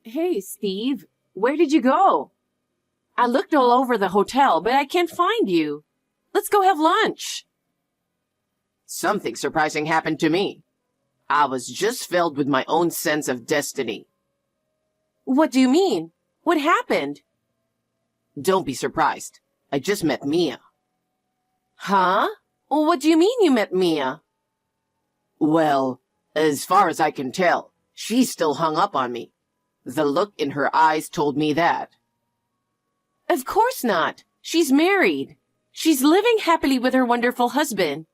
Hey, Steve, where did you go? I looked all over the hotel, but I can't find you. Let's go have lunch. Something surprising happened to me. I was just filled with my own sense of destiny. What do you mean? What happened? Don't be surprised. I just met Mia. Huh? What do you mean you met Mia? Well, as far as I can tell, she's still hung up on me. The look in her eyes told me that. Of course not. She's married. She's living happily with her wonderful husband.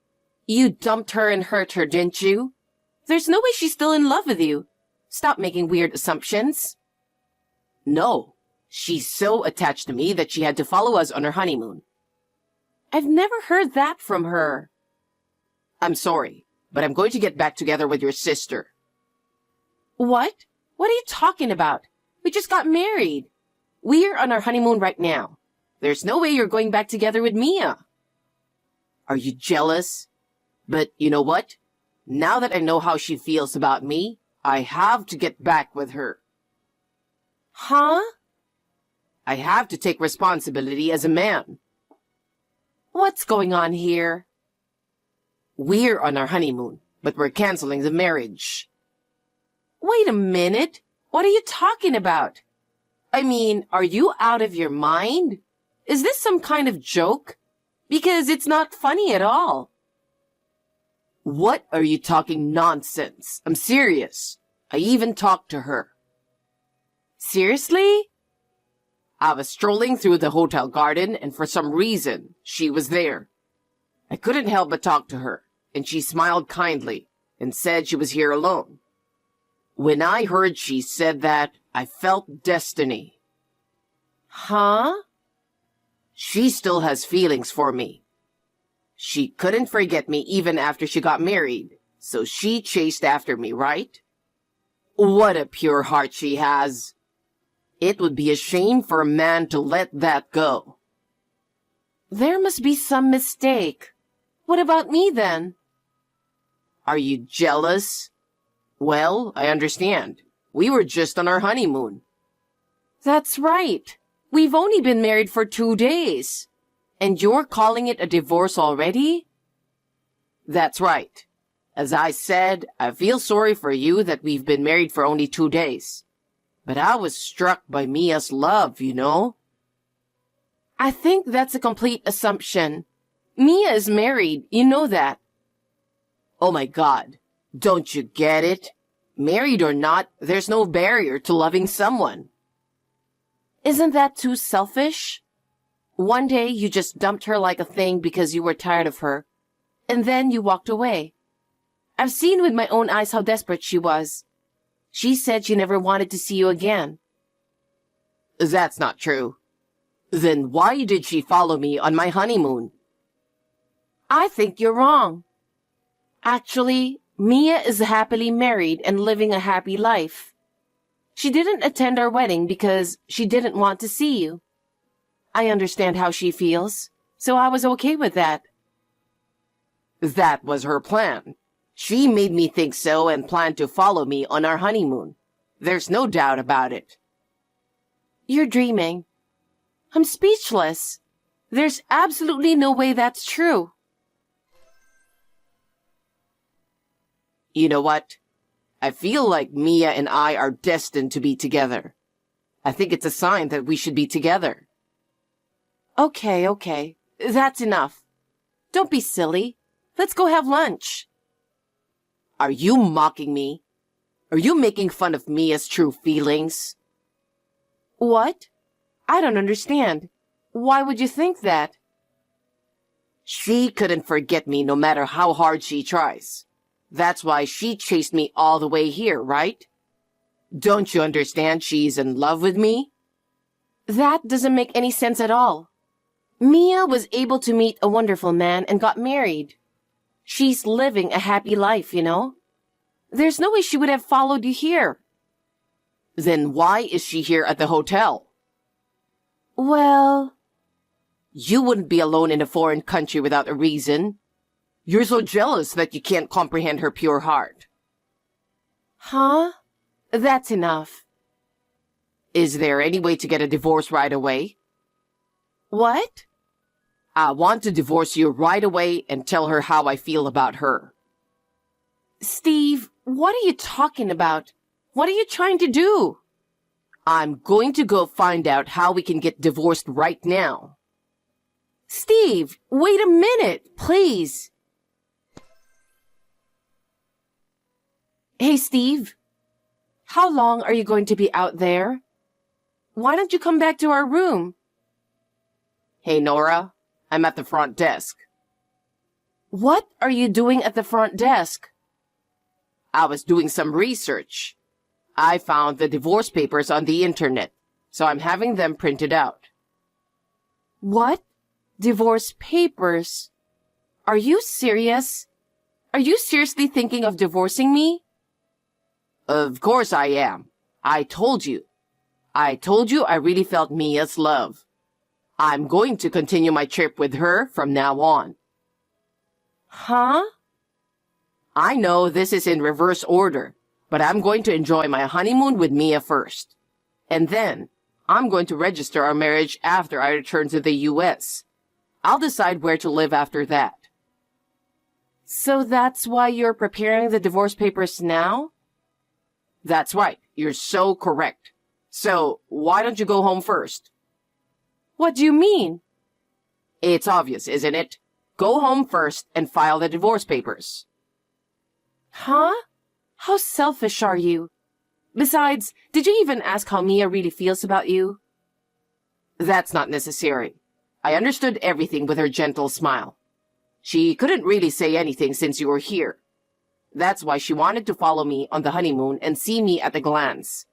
You dumped her and hurt her, didn't you? There's no way she's still in love with you. Stop making weird assumptions. No, she's so attached to me that she had to follow us on her honeymoon. I've never heard that from her. I'm sorry, but I'm going to get back together with your sister. What? What are you talking about? We just got married. We're on our honeymoon right now. There's no way you're going back together with Mia. Are you jealous? But you know what? Now that I know how she feels about me, I have to get back with her. Huh? I have to take responsibility as a man. What's going on here? We're on our honeymoon, but we're canceling the marriage. Wait a minute. What are you talking about? I mean, are you out of your mind? Is this some kind of joke? Because it's not funny at all. What are you talking nonsense? I'm serious. I even talked to her. Seriously? I was strolling through the hotel garden, and for some reason, she was there. I couldn't help but talk to her, and she smiled kindly and said she was here alone. When I heard she said that, I felt destiny. Huh? She still has feelings for me. She couldn't forget me even after she got married, so she chased after me, right? What a pure heart she has. It would be a shame for a man to let that go. There must be some mistake. What about me then? Are you jealous? Well, I understand. We were just on our honeymoon. That's right. We've only been married for 2 days. And you're calling it a divorce already? That's right. As I said, I feel sorry for you that we've been married for only 2 days. But I was struck by Mia's love, you know? I think that's a complete assumption. Mia is married, you know that. Oh my God, don't you get it? Married or not, there's no barrier to loving someone. Isn't that too selfish? One day you just dumped her like a thing because you were tired of her, and then you walked away. I've seen with my own eyes how desperate she was. She said she never wanted to see you again. That's not true. Then why did she follow me on my honeymoon? I think you're wrong. Actually, Mia is happily married and living a happy life. She didn't attend our wedding because she didn't want to see you. I understand how she feels, so I was okay with that. That was her plan. She made me think so and planned to follow me on our honeymoon. There's no doubt about it. You're dreaming. I'm speechless. There's absolutely no way that's true. You know what? I feel like Mia and I are destined to be together. I think it's a sign that we should be together. Okay. That's enough. Don't be silly. Let's go have lunch. Are you mocking me? Are you making fun of Mia's true feelings? What? I don't understand. Why would you think that? She couldn't forget me no matter how hard she tries. That's why she chased me all the way here, right? Don't you understand she's in love with me? That doesn't make any sense at all. Mia was able to meet a wonderful man and got married. She's living a happy life, you know? There's no way she would have followed you here. Then why is she here at the hotel? Well... You wouldn't be alone in a foreign country without a reason. You're so jealous that you can't comprehend her pure heart. Huh? That's enough. Is there any way to get a divorce right away? What? I want to divorce you right away and tell her how I feel about her. Steve, what are you talking about? What are you trying to do? I'm going to go find out how we can get divorced right now. Steve, wait a minute, please. Hey, Steve. How long are you going to be out there? Why don't you come back to our room? Hey, Nora, I'm at the front desk. What are you doing at the front desk? I was doing some research. I found the divorce papers on the internet, so I'm having them printed out. What? Divorce papers? Are you serious? Are you seriously thinking of divorcing me? Of course I am. I told you I really felt Mia's love. I'm going to continue my trip with her from now on. Huh? I know this is in reverse order, but I'm going to enjoy my honeymoon with Mia first. And then, I'm going to register our marriage after I return to the U.S. I'll decide where to live after that. So that's why you're preparing the divorce papers now? That's right. You're so correct. So, why don't you go home first? What do you mean? It's obvious, isn't it? Go home first and file the divorce papers. Huh? How selfish are you? Besides, did you even ask how Mia really feels about you? That's not necessary. I understood everything with her gentle smile. She couldn't really say anything since you were here. That's why she wanted to follow me on the honeymoon and see me at a glance.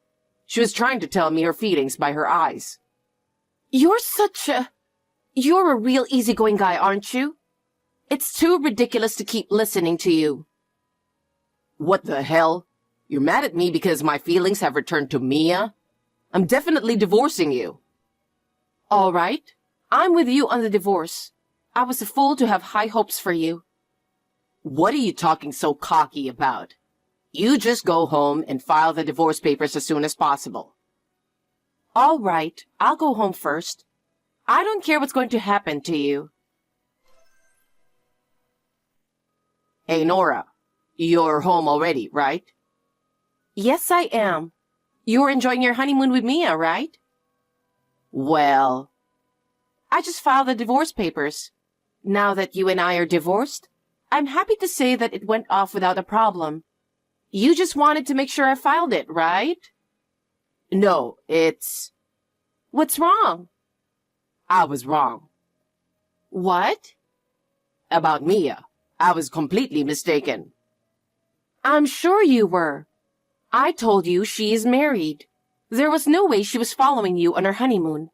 She was trying to tell me her feelings by her eyes. You're a real easygoing guy, aren't you? It's too ridiculous to keep listening to you. What the hell? You're mad at me because my feelings have returned to Mia? I'm definitely divorcing you. All right. I'm with you on the divorce. I was a fool to have high hopes for you. What are you talking so cocky about? You just go home and file the divorce papers as soon as possible. All right. I'll go home first. I don't care what's going to happen to you. Hey, Nora. You're home already, right? Yes, I am. You're enjoying your honeymoon with Mia, right? Well, I just filed the divorce papers. Now that you and I are divorced, I'm happy to say that it went off without a problem. You just wanted to make sure I filed it, right? no, it's... What's wrong? I was wrong. What? About Mia. I was completely mistaken. I'm sure you were. I told you she is married. There was no way she was following you on her honeymoon.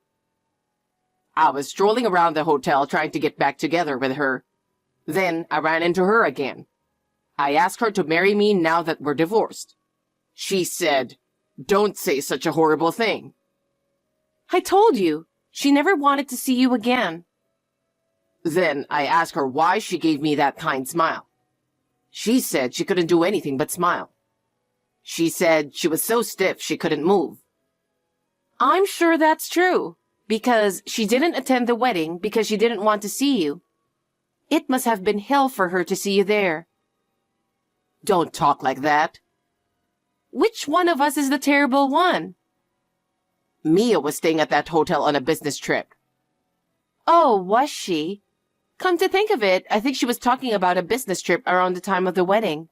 I was strolling around the hotel trying to get back together with her. Then I ran into her again. I asked her to marry me now that we're divorced. She said, "Don't say such a horrible thing." I told you. She never wanted to see you again. Then I asked her why she gave me that kind smile. She said she couldn't do anything but smile. She said she was so stiff she couldn't move. I'm sure that's true, because she didn't attend the wedding because she didn't want to see you. It must have been hell for her to see you there. Don't talk like that. Which one of us is the terrible one? Mia was staying at that hotel on a business trip. Oh, was she? Come to think of it, I think she was talking about a business trip around the time of the wedding.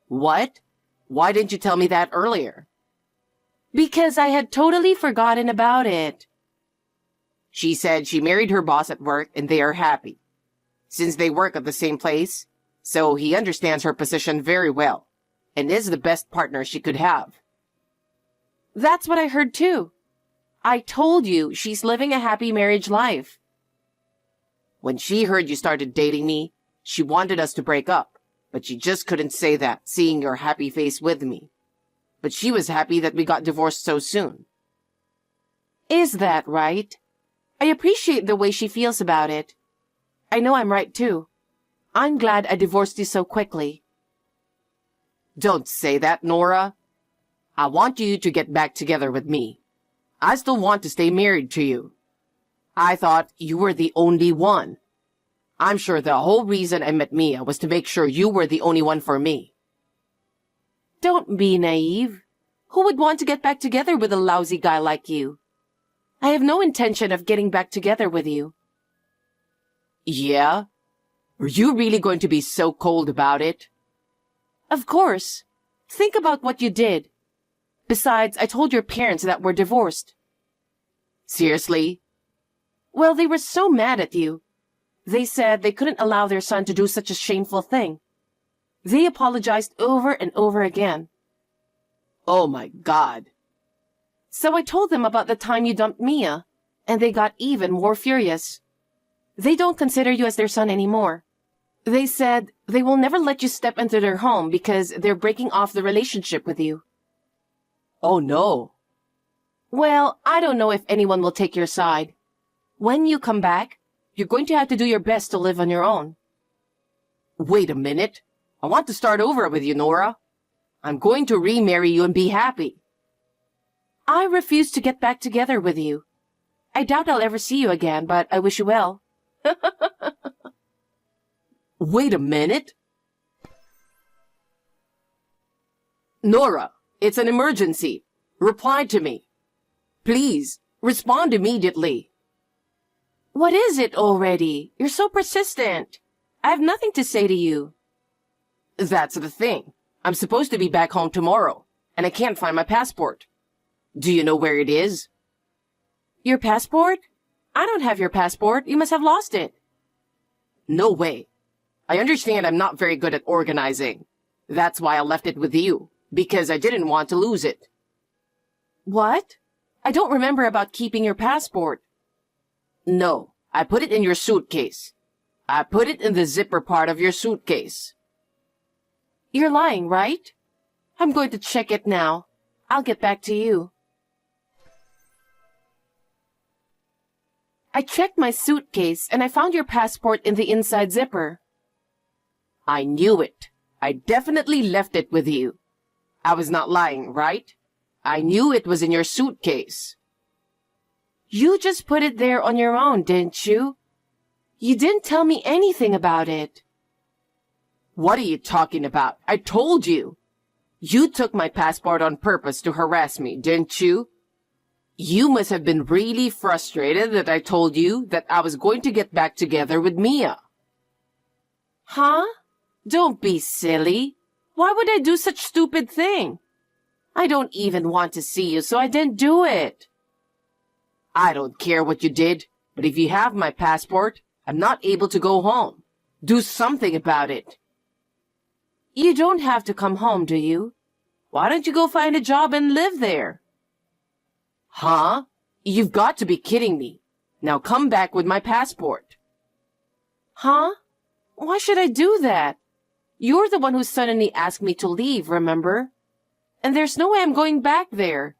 What? Why didn't you tell me that earlier? Because I had totally forgotten about it. She said she married her boss at work and they are happy. Since they work at the same place, so he understands her position very well and is the best partner she could have. That's what I heard too. I told you she's living a happy marriage life. When she heard you started dating me, she wanted us to break up, but she just couldn't say that, seeing your happy face with me. But she was happy that we got divorced so soon. Is that right? I appreciate the way she feels about it. I know I'm right too. I'm glad I divorced you so quickly. Don't say that, Nora. I want you to get back together with me. I still want to stay married to you. I thought you were the only one. I'm sure the whole reason I met Mia was to make sure you were the only one for me. Don't be naive. Who would want to get back together with a lousy guy like you? I have no intention of getting back together with you. Yeah? Are you really going to be so cold about it? Of course. Think about what you did. Besides, I told your parents that we're divorced. Seriously? Well, they were so mad at you. They said they couldn't allow their son to do such a shameful thing. They apologized over and over again. Oh my God. So I told them about the time you dumped Mia, and they got even more furious. They don't consider you as their son anymore. They said they will never let you step into their home because they're breaking off the relationship with you. Oh no. Well, I don't know if anyone will take your side. When you come back, you're going to have to do your best to live on your own. Wait a minute. I want to start over with you, Nora. I'm going to remarry you and be happy. I refuse to get back together with you. I doubt I'll ever see you again, but I wish you well. Wait a minute. Nora, it's an emergency. Reply to me. Please, respond immediately. What is it already? You're so persistent. I have nothing to say to you. That's the thing. I'm supposed to be back home tomorrow, and I can't find my passport. Do you know where it is? Your passport? I don't have your passport. You must have lost it. No way. I understand I'm not very good at organizing. That's why I left it with you, because I didn't want to lose it. What? I don't remember about keeping your passport. No, I put it in your suitcase. I put it in the zipper part of your suitcase. You're lying, right? I'm going to check it now. I'll get back to you. I checked my suitcase and I found your passport in the inside zipper. I knew it. I definitely left it with you. I was not lying, right? I knew it was in your suitcase. You just put it there on your own, didn't you? You didn't tell me anything about it. What are you talking about? I told you. You took my passport on purpose to harass me, didn't you? You must have been really frustrated that I told you that I was going to get back together with Mia. Huh? Don't be silly. Why would I do such stupid thing? I don't even want to see you, so I didn't do it. I don't care what you did, but if you have my passport, I'm not able to go home. Do something about it. You don't have to come home, do you? Why don't you go find a job and live there? Huh? You've got to be kidding me. Now come back with my passport. Huh? Why should I do that? You're the one who suddenly asked me to leave, remember? And there's no way I'm going back there.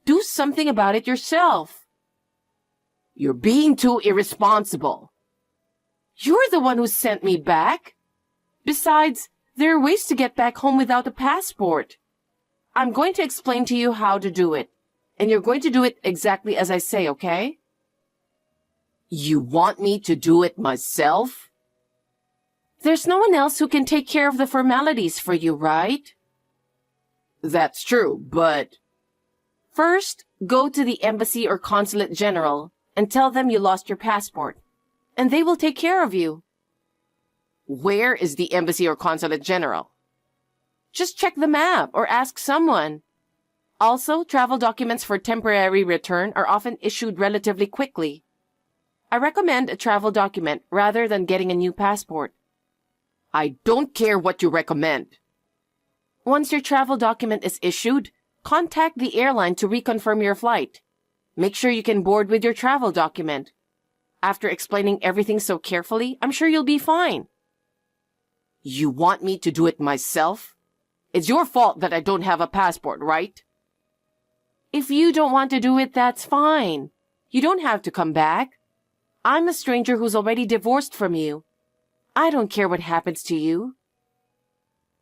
Do something about it yourself. You're being too irresponsible. You're the one who sent me back. Besides, there are ways to get back home without a passport. I'm going to explain to you how to do it. And you're going to do it exactly as I say, okay? You want me to do it myself? There's no one else who can take care of the formalities for you, right? That's true, but... First, go to the embassy or consulate general and tell them you lost your passport. And they will take care of you. Where is the embassy or consulate general? Just check the map or ask someone. Also, travel documents for temporary return are often issued relatively quickly. I recommend a travel document rather than getting a new passport. I don't care what you recommend. Once your travel document is issued, contact the airline to reconfirm your flight. Make sure you can board with your travel document. After explaining everything so carefully, I'm sure you'll be fine. You want me to do it myself? It's your fault that I don't have a passport, right? If you don't want to do it, that's fine. You don't have to come back. I'm a stranger who's already divorced from you. I don't care what happens to you.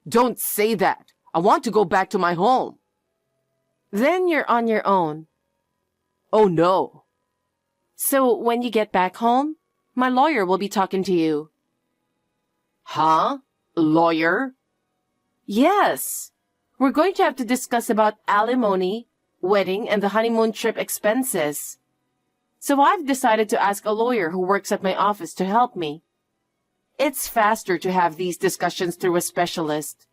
Don't say that. I want to go back to my home. Then you're on your own. Oh no. So when you get back home, my lawyer will be talking to you. Huh? Lawyer? Yes. We're going to have to discuss about alimony, wedding, and the honeymoon trip expenses. So I've decided to ask a lawyer who works at my office to help me. It's faster to have these discussions through a specialist.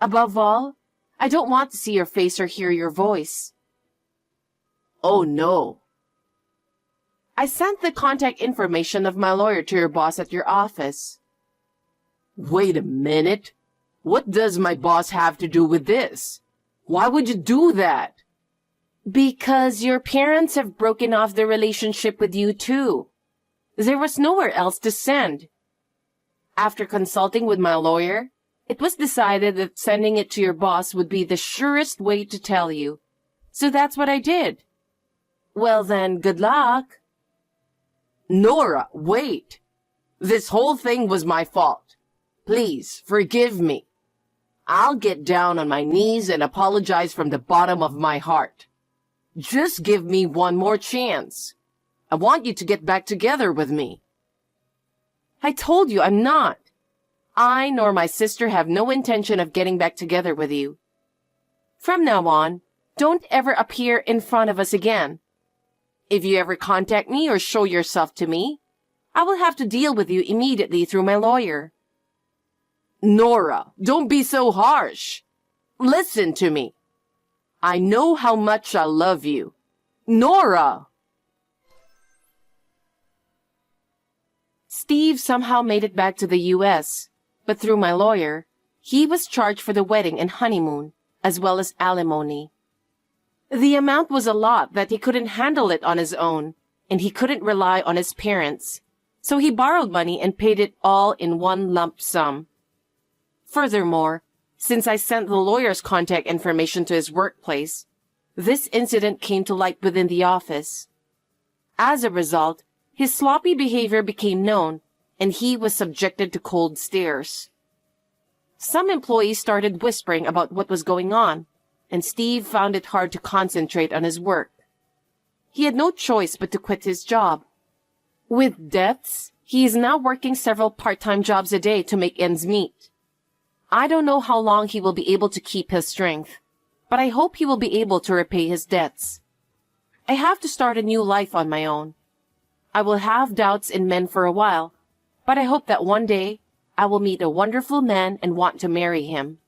Above all, I don't want to see your face or hear your voice. Oh no. I sent the contact information of my lawyer to your boss at your office. Wait a minute. What does my boss have to do with this? Why would you do that? Because your parents have broken off their relationship with you too. There was nowhere else to send. After consulting with my lawyer, it was decided that sending it to your boss would be the surest way to tell you. So that's what I did. Well then, good luck. Nora, wait. This whole thing was my fault. Please, forgive me. I'll get down on my knees and apologize from the bottom of my heart. Just give me one more chance. I want you to get back together with me. I told you I'm not. I nor my sister have no intention of getting back together with you. From now on, don't ever appear in front of us again. If you ever contact me or show yourself to me, I will have to deal with you immediately through my lawyer. Nora, don't be so harsh. Listen to me. I know how much I love you. Nora! Steve somehow made it back to the U.S., but through my lawyer, he was charged for the wedding and honeymoon, as well as alimony. The amount was a lot that he couldn't handle it on his own, and he couldn't rely on his parents, so he borrowed money and paid it all in one lump sum. Furthermore, since I sent the lawyer's contact information to his workplace, this incident came to light within the office. As a result, his sloppy behavior became known, and he was subjected to cold stares. Some employees started whispering about what was going on, and Steve found it hard to concentrate on his work. He had no choice but to quit his job. With debts, he is now working several part-time jobs a day to make ends meet. I don't know how long he will be able to keep his strength, but I hope he will be able to repay his debts. I have to start a new life on my own. I will have doubts in men for a while, but I hope that one day I will meet a wonderful man and want to marry him.